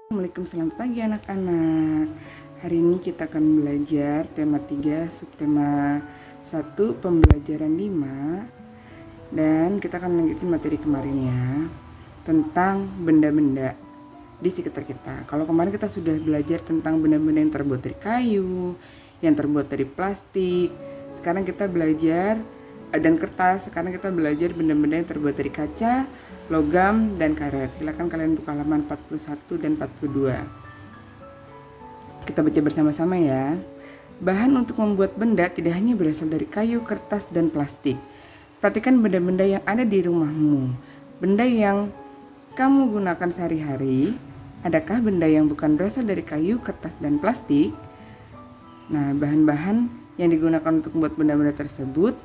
Assalamualaikum, selamat pagi anak-anak. Hari ini kita akan belajar tema 3, subtema 1, pembelajaran 5. Dan kita akan lanjutin materi kemarin ya, tentang benda-benda di sekitar kita. Kalau kemarin kita sudah belajar tentang benda-benda yang terbuat dari kayu, yang terbuat dari plastik. Sekarang kita belajar dan kertas. Sekarang kita belajar benda-benda yang terbuat dari kaca, logam, dan karet. Silakan kalian buka halaman 41 dan 42. Kita baca bersama-sama ya. Bahan untuk membuat benda tidak hanya berasal dari kayu, kertas, dan plastik. Perhatikan benda-benda yang ada di rumahmu. Benda yang kamu gunakan sehari-hari. Adakah benda yang bukan berasal dari kayu, kertas, dan plastik? Nah, bahan-bahan yang digunakan untuk membuat benda-benda tersebut,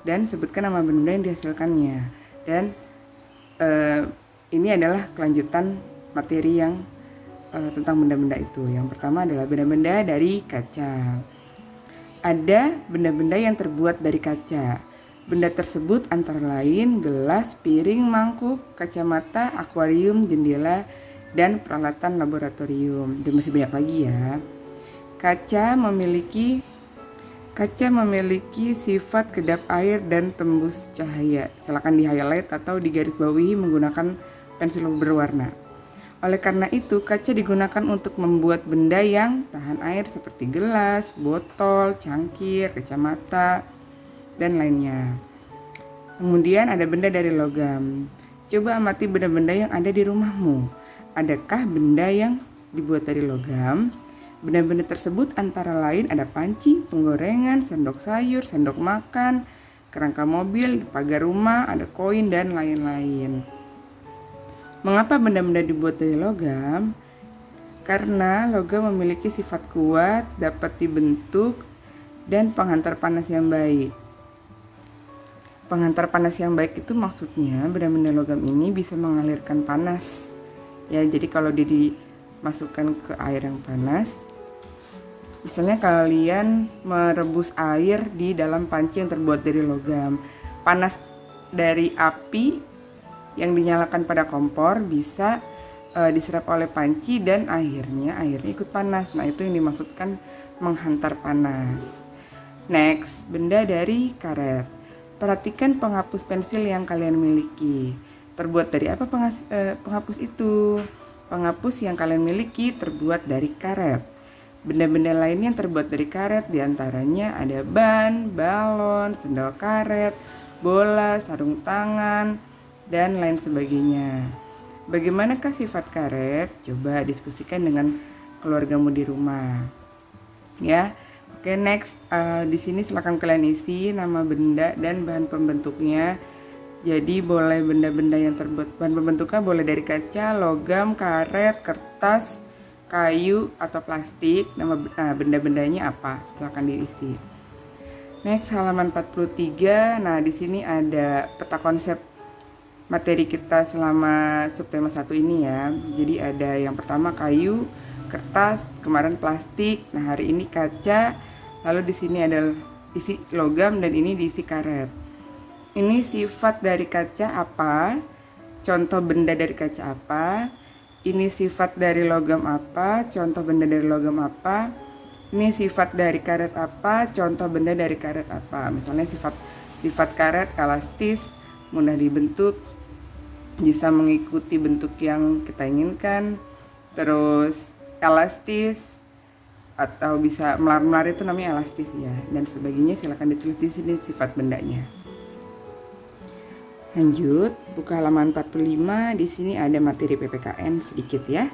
dan sebutkan nama benda yang dihasilkannya. Dan ini adalah kelanjutan materi yang tentang benda-benda itu. Yang pertama adalah benda-benda dari kaca. Ada benda-benda yang terbuat dari kaca. Benda tersebut antara lain gelas, piring, mangkuk, kacamata, akuarium, jendela, dan peralatan laboratorium. Dan masih banyak lagi ya. Kaca memiliki sifat kedap air dan tembus cahaya. Silakan di-highlight atau digarisbawahi menggunakan pensil berwarna. Oleh karena itu, kaca digunakan untuk membuat benda yang tahan air seperti gelas, botol, cangkir, kacamata, dan lainnya. Kemudian ada benda dari logam. Coba amati benda-benda yang ada di rumahmu. Adakah benda yang dibuat dari logam? Benda-benda tersebut antara lain ada panci, penggorengan, sendok sayur, sendok makan, kerangka mobil, pagar rumah, ada koin, dan lain-lain. Mengapa benda-benda dibuat dari logam? Karena logam memiliki sifat kuat, dapat dibentuk, dan penghantar panas yang baik. Penghantar panas yang baik itu maksudnya benda-benda logam ini bisa mengalirkan panas. Ya, jadi kalau dimasukkan ke air yang panas, misalnya kalian merebus air di dalam panci yang terbuat dari logam. Panas dari api yang dinyalakan pada kompor bisa diserap oleh panci dan airnya ikut panas. Nah, itu yang dimaksudkan menghantar panas. Next, benda dari karet. Perhatikan penghapus pensil yang kalian miliki. Terbuat dari apa penghapus itu? Penghapus yang kalian miliki terbuat dari karet. Benda-benda lain yang terbuat dari karet diantaranya ada ban, balon, sendal karet, bola, sarung tangan, dan lain sebagainya. Bagaimanakah sifat karet? Coba diskusikan dengan keluargamu di rumah. Ya, oke, next. Di sini silakan kalian isi nama benda dan bahan pembentuknya. Jadi boleh benda-benda yang terbuat bahan pembentuknya boleh dari kaca, logam, karet, kertas, kayu, atau plastik. Benda-bendanya apa? Silakan diisi. Next, halaman 43. Nah, di sini ada peta konsep materi kita selama subtema 1 ini ya. Jadi ada yang pertama kayu, kertas, kemarin plastik. Nah, hari ini kaca. Lalu di sini ada isi logam dan ini diisi karet. Ini sifat dari kaca apa? Contoh benda dari kaca apa? Ini sifat dari logam apa? Contoh benda dari logam apa? Ini sifat dari karet apa? Contoh benda dari karet apa? Misalnya sifat karet elastis, mudah dibentuk, bisa mengikuti bentuk yang kita inginkan. Terus elastis atau bisa melar-melar, itu namanya elastis ya, dan sebagainya. Silakan ditulis di sini sifat bendanya. Lanjut, buka halaman 45. Di sini ada materi PPKN sedikit ya.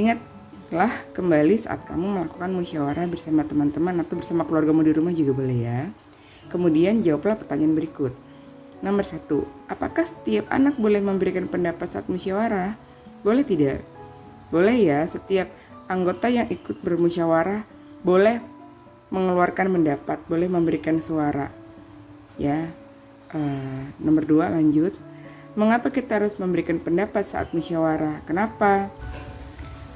Ingatlah kembali saat kamu melakukan musyawarah bersama teman-teman atau bersama keluargamu di rumah juga boleh ya. Kemudian jawablah pertanyaan berikut. Nomor 1, apakah setiap anak boleh memberikan pendapat saat musyawarah? Boleh tidak? Boleh ya, setiap anggota yang ikut bermusyawarah boleh mengeluarkan pendapat, boleh memberikan suara. Ya. Nomor 2, lanjut. Mengapa kita harus memberikan pendapat saat musyawarah? Kenapa?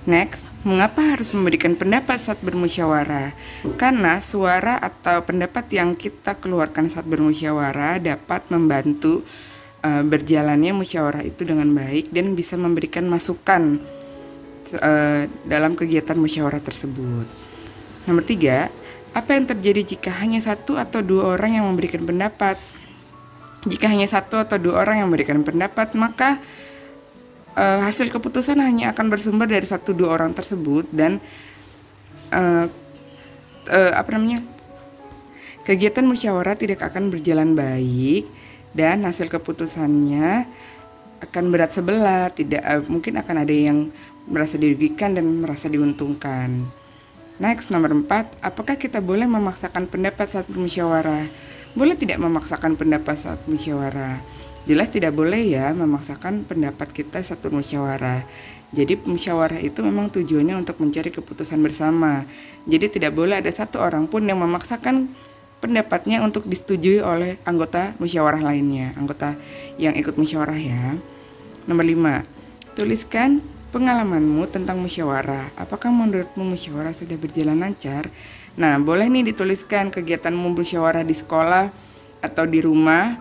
Next, mengapa harus memberikan pendapat saat bermusyawarah? Karena suara atau pendapat yang kita keluarkan saat bermusyawarah dapat membantu berjalannya musyawarah itu dengan baik dan bisa memberikan masukan dalam kegiatan musyawarah tersebut. Nomor 3, apa yang terjadi jika hanya satu atau dua orang yang memberikan pendapat? Jika hanya satu atau dua orang yang memberikan pendapat, maka hasil keputusan hanya akan bersumber dari satu dua orang tersebut dan kegiatan musyawarah tidak akan berjalan baik dan hasil keputusannya akan berat sebelah. Mungkin akan ada yang merasa dirugikan dan merasa diuntungkan. Next, nomor 4, apakah kita boleh memaksakan pendapat saat bermusyawarah? Boleh tidak memaksakan pendapat saat musyawarah? Jelas tidak boleh ya memaksakan pendapat kita saat bermusyawarah. Jadi musyawarah itu memang tujuannya untuk mencari keputusan bersama. Jadi tidak boleh ada satu orang pun yang memaksakan pendapatnya untuk disetujui oleh anggota musyawarah lainnya, anggota yang ikut musyawarah ya. Nomor 5, tuliskan pengalamanmu tentang musyawarah. Apakah menurutmu musyawarah sudah berjalan lancar? Nah, boleh nih dituliskan kegiatanmu musyawarah di sekolah atau di rumah.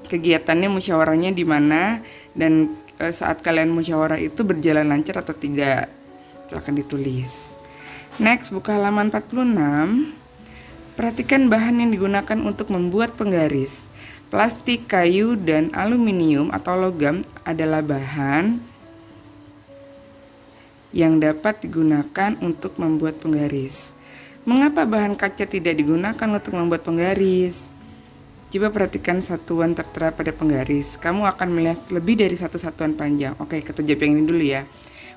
Kegiatannya musyawarahnya di mana dan saat kalian musyawarah itu berjalan lancar atau tidak. Silakan ditulis. Next, buka halaman 46. Perhatikan bahan yang digunakan untuk membuat penggaris. Plastik, kayu, dan aluminium atau logam adalah bahan yang dapat digunakan untuk membuat penggaris. Mengapa bahan kaca tidak digunakan untuk membuat penggaris? Coba perhatikan satuan tertera pada penggaris. Kamu akan melihat lebih dari satu satuan panjang. Oke, kita jawab yang ini dulu ya.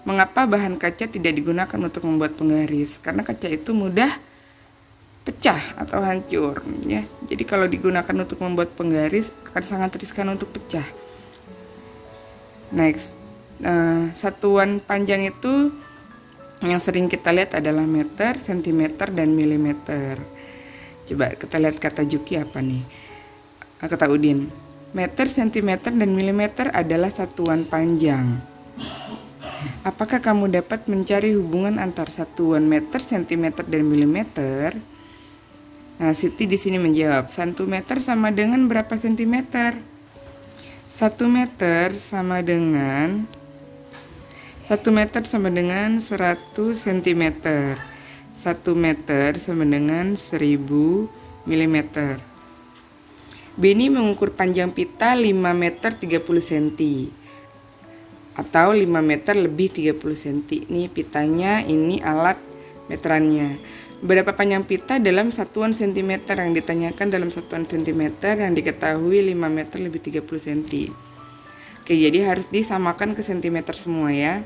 Mengapa bahan kaca tidak digunakan untuk membuat penggaris? Karena kaca itu mudah pecah atau hancur ya. Jadi kalau digunakan untuk membuat penggaris akan sangat riskan untuk pecah. Next, satuan panjang itu yang sering kita lihat adalah meter, sentimeter, dan milimeter. Coba kita lihat kata Juki apa nih? Kata Udin, meter, sentimeter, dan milimeter adalah satuan panjang. Apakah kamu dapat mencari hubungan antar satuan meter, sentimeter, dan milimeter? Nah, Siti di sini menjawab, 1 meter sama dengan berapa sentimeter? 1 meter sama dengan 1 meter sama dengan 100 cm. 1 meter sama dengan 1000 mm. Beni mengukur panjang pita 5 meter 30 cm atau 5 meter lebih 30 cm. Ini pitanya, ini alat meterannya. Berapa panjang pita dalam satuan cm yang ditanyakan dalam satuan cm yang diketahui 5 meter lebih 30 cm. Oke, jadi harus disamakan ke cm semua ya.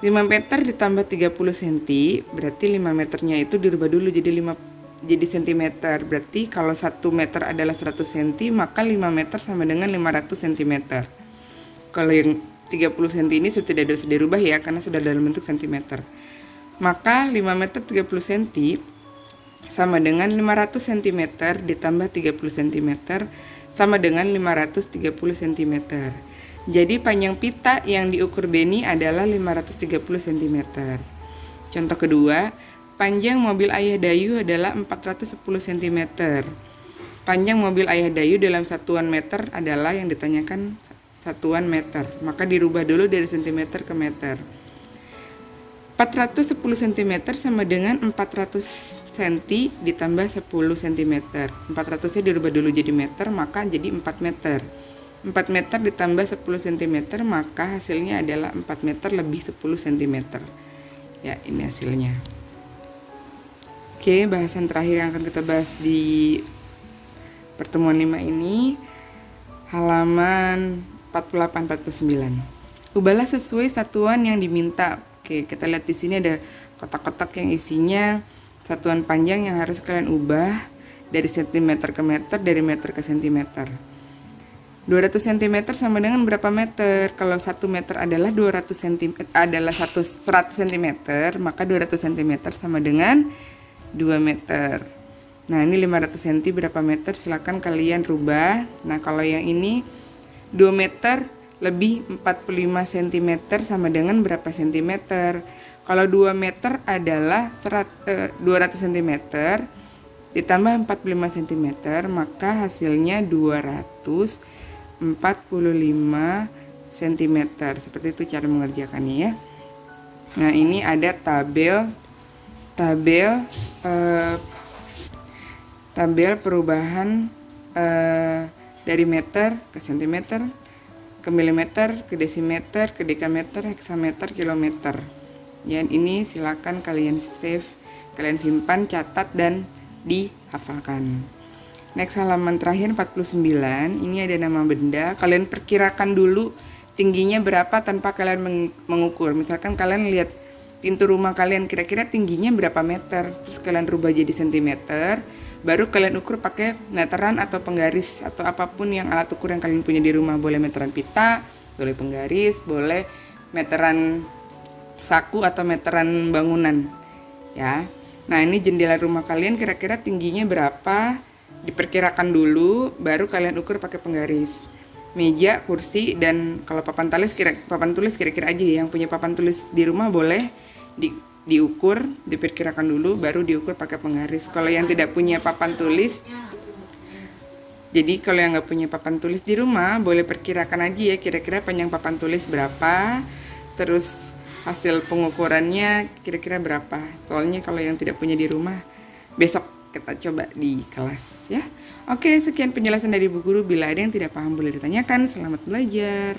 5 meter ditambah 30 cm, berarti 5 meternya itu dirubah dulu jadi cm. Berarti kalau 1 meter adalah 100 cm, maka 5 meter sama dengan 500 cm. Kalau yang 30 cm ini sudah tidak usah dirubah ya, karena sudah dalam bentuk cm. Maka 5 meter 30 cm sama dengan 500 cm ditambah 30 cm sama dengan 530 cm. Jadi panjang pita yang diukur Beni adalah 530 cm. Contoh kedua, panjang mobil Ayah Dayu adalah 410 cm. Panjang mobil Ayah Dayu dalam satuan meter adalah yang ditanyakan satuan meter. Maka dirubah dulu dari cm ke meter. 410 cm sama dengan 400 cm ditambah 10 cm. 400-nya dirubah dulu jadi meter, maka jadi 4 meter. 4 meter ditambah 10 cm, maka hasilnya adalah 4 meter lebih 10 cm. Ya, ini hasilnya. Oke, bahasan terakhir yang akan kita bahas di pertemuan 5 ini, halaman 48-49. Ubahlah sesuai satuan yang diminta. Oke, kita lihat di sini ada kotak-kotak yang isinya satuan panjang yang harus kalian ubah dari cm ke meter, dari meter ke cm. 200 cm sama dengan berapa meter? Kalau 1 meter adalah 200 cm adalah 100 cm, maka 200 cm sama dengan 2 meter. Nah, ini 500 cm berapa meter? Silakan kalian rubah. Nah, kalau yang ini 2 meter lebih 45 cm sama dengan berapa cm? Kalau 2 meter adalah 200 cm ditambah 45 cm, maka hasilnya 245 cm. Seperti itu cara mengerjakannya ya. Nah, ini ada tabel perubahan dari meter ke sentimeter, ke milimeter, ke desimeter, ke dekameter, heksameter, kilometer. Ya, ini silakan kalian save, kalian simpan, catat, dan dihafalkan. Next, halaman terakhir 49. Ini ada nama benda. Kalian perkirakan dulu tingginya berapa tanpa kalian mengukur. Misalkan kalian lihat pintu rumah kalian kira-kira tingginya berapa meter, terus kalian rubah jadi sentimeter, baru kalian ukur pakai meteran atau penggaris atau apapun yang alat ukur yang kalian punya di rumah. Boleh meteran pita, boleh penggaris, boleh meteran saku atau meteran bangunan, ya. Nah, ini jendela rumah kalian kira-kira tingginya berapa, diperkirakan dulu, baru kalian ukur pakai penggaris. Meja, kursi, dan kalau papan tulis kira-kira aja. Yang punya papan tulis di rumah boleh diukur, diperkirakan dulu, baru diukur pakai penggaris. Kalau yang tidak punya papan tulis, jadi kalau yang nggak punya papan tulis di rumah, boleh perkirakan aja ya, kira-kira panjang papan tulis berapa, terus hasil pengukurannya kira-kira berapa. Soalnya kalau yang tidak punya di rumah, besok kita coba di kelas ya. Oke, sekian penjelasan dari Bu Guru. Bila ada yang tidak paham boleh ditanyakan. Selamat belajar.